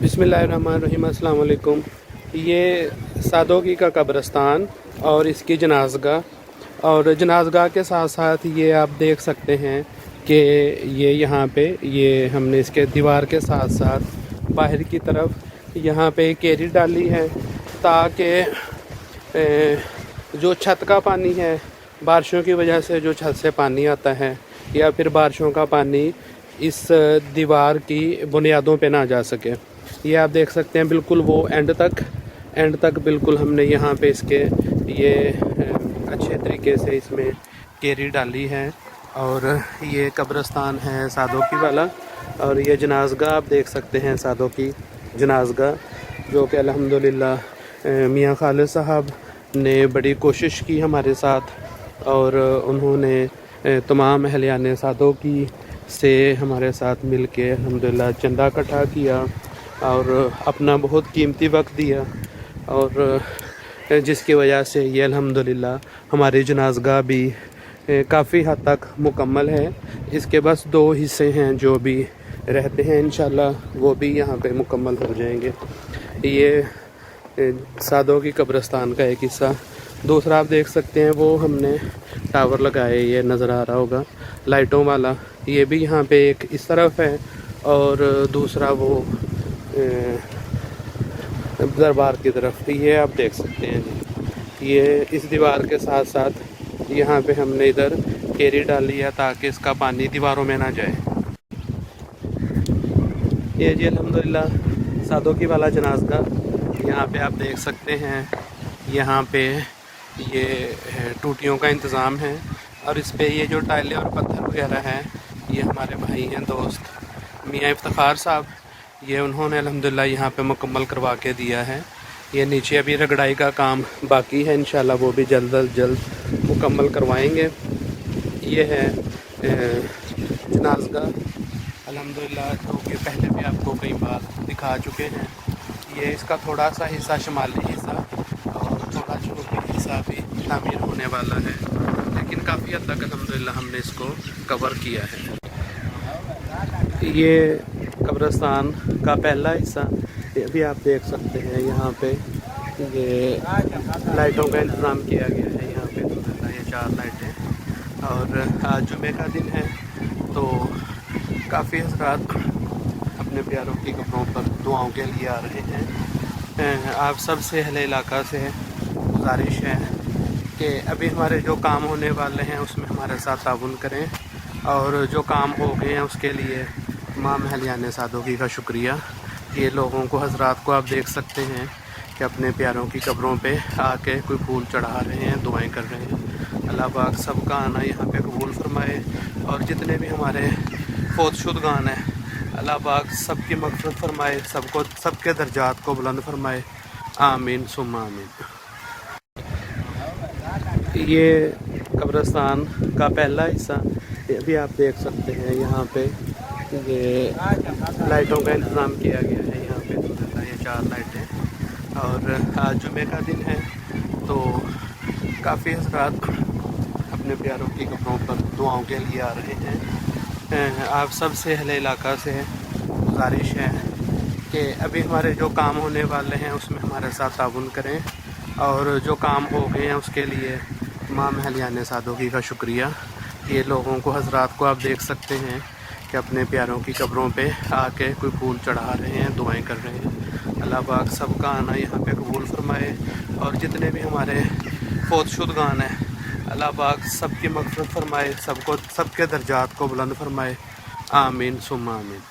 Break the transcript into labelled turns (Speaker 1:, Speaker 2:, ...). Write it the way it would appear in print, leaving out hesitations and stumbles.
Speaker 1: बिस्मिल्लाहिर्रहमानिर्रहीम। अस्सलाम वालेकुम। ये सादोकी का कब्रिस्तान और इसकी जनाज़गाह, और जनाज़गाह के साथ साथ ये आप देख सकते हैं कि ये यहाँ पे ये हमने इसके दीवार के साथ साथ बाहर की तरफ यहाँ पे केरी डाली है ताकि जो छत का पानी है, बारिशों की वजह से जो छत से पानी आता है या फिर बारिशों का पानी इस दीवार की बुनियादों पे ना जा सके। ये आप देख सकते हैं बिल्कुल वो एंड तक बिल्कुल हमने यहाँ पे इसके ये अच्छे तरीके से इसमें केरी डाली है। और ये कब्रिस्तान है सादोकी वाला, और ये जनाज़गाह आप देख सकते हैं सादोकी जनाज़गाह, जो कि अल्हम्दुलिल्लाह मियाँ खालिद साहब ने बड़ी कोशिश की हमारे साथ, और उन्होंने तमाम अहलियान सादोकी से हमारे साथ मिल के अल्हम्दुलिल्लाह चंदा इकट्ठा किया और अपना बहुत कीमती वक्त दिया, और जिसकी वजह से ये अल्हम्दुलिल्लाह हमारी जनाज़गाह भी काफ़ी हद तक मुकम्मल है। इसके बस 2 हिस्से हैं जो भी रहते हैं, इंशाल्लाह वो भी यहाँ पे मुकम्मल हो जाएंगे। ये सादोकी कब्रिस्तान का एक हिस्सा। दूसरा आप देख सकते हैं वो हमने टावर लगाए, ये नज़र आ रहा होगा लाइटों वाला, ये भी यहाँ पे एक इस तरफ है और दूसरा वो दरबार की तरफ। ये आप देख सकते हैं जी, ये इस दीवार के साथ साथ यहाँ पे हमने इधर केरी डाली है ताकि इसका पानी दीवारों में ना जाए। ये जी अल्हम्दुलिल्लाह सादोकी वाला जनाज़गाह। यहाँ पे आप देख सकते हैं, यहाँ पे ये टूटियों का इंतज़ाम है, और इस पे ये जो टाइलें और पत्थर वगैरह हैं ये हमारे भाई हैं दोस्त मियाँ इफ्तिखार साहब, ये उन्होंने अल्हम्दुलिल्लाह यहाँ पे मुकम्मल करवा के दिया है। ये नीचे अभी रगड़ाई का काम बाकी है, इंशाल्लाह वो भी जल्द मुकम्मल करवाएंगे। ये है जनाज़गाह अल्हम्दुलिल्लाह, जो कि पहले भी आपको कई बार दिखा चुके हैं। ये इसका थोड़ा सा हिस्सा शुमाली हिस्सा और थोड़ा जनूबी हिस्सा भी तामीर होने वाला है, लेकिन काफ़ी हद तक अल्हम्दुलिल्लाह हमने इसको कवर किया है। ये कब्रिस्तान का पहला हिस्सा, ये भी आप देख सकते हैं। यहाँ पे ये लाइटों का इंतज़ाम किया गया है, यहाँ पे ये 4 लाइटें। और आज जुमे का दिन है तो काफ़ी हज़रात अपने प्यारों की कब्रों पर दुआओं के लिए आ रहे हैं। आप सब से अहले इलाका से गुजारिश है कि अभी हमारे जो काम होने वाले हैं उसमें हमारे साथ ताउन करें, और जो काम हो गए हैं उसके लिए तमाम अहलियान सादोकी का शुक्रिया। ये लोगों को हज़रात को आप देख सकते हैं कि अपने प्यारों की कब्रों पे आके कोई फूल चढ़ा रहे हैं, दुआएं कर रहे हैं। अल्लाह पाक सबका आना यहाँ पे कबूल फरमाए, और जितने भी हमारे फोतशुदगान हैं अल्लाह पाक सबकी मग़फ़िरत फरमाए, सबके दर्जात को बुलंद फरमाए। आमीन सुम्मा आमीन। ये कब्रिस्तान का पहला हिस्सा, ये भी आप देख सकते हैं। यहाँ पे ये लाइटों का इंतज़ाम किया गया है, यहाँ पे ये 4 लाइटें। और आज जुमे का दिन है तो काफ़ी हज़रात अपने प्यारों की कब्रों पर दुआओं के लिए आ रहे हैं। आप सब से अहले इलाका से गुजारिश है कि अभी हमारे जो काम होने वाले हैं उसमें हमारे साथ ताउन करें, और जो काम हो गए हैं उसके लिए तमाम अहलियान सादोकी का शुक्रिया। ये लोगों को हज़रात को आप देख सकते हैं कि अपने प्यारों की कब्रों पे आके कोई फूल चढ़ा रहे हैं, दुआएं कर रहे हैं। अल्लाह पाक सबका आना यहाँ पे कबूल फरमाए, और जितने भी हमारे फोतशुदगान हैं अल्लाह पाक सबकी मग़फ़िरत फरमाए, सबके दर्जात को बुलंद फरमाए। आमीन सुम्मा आमीन।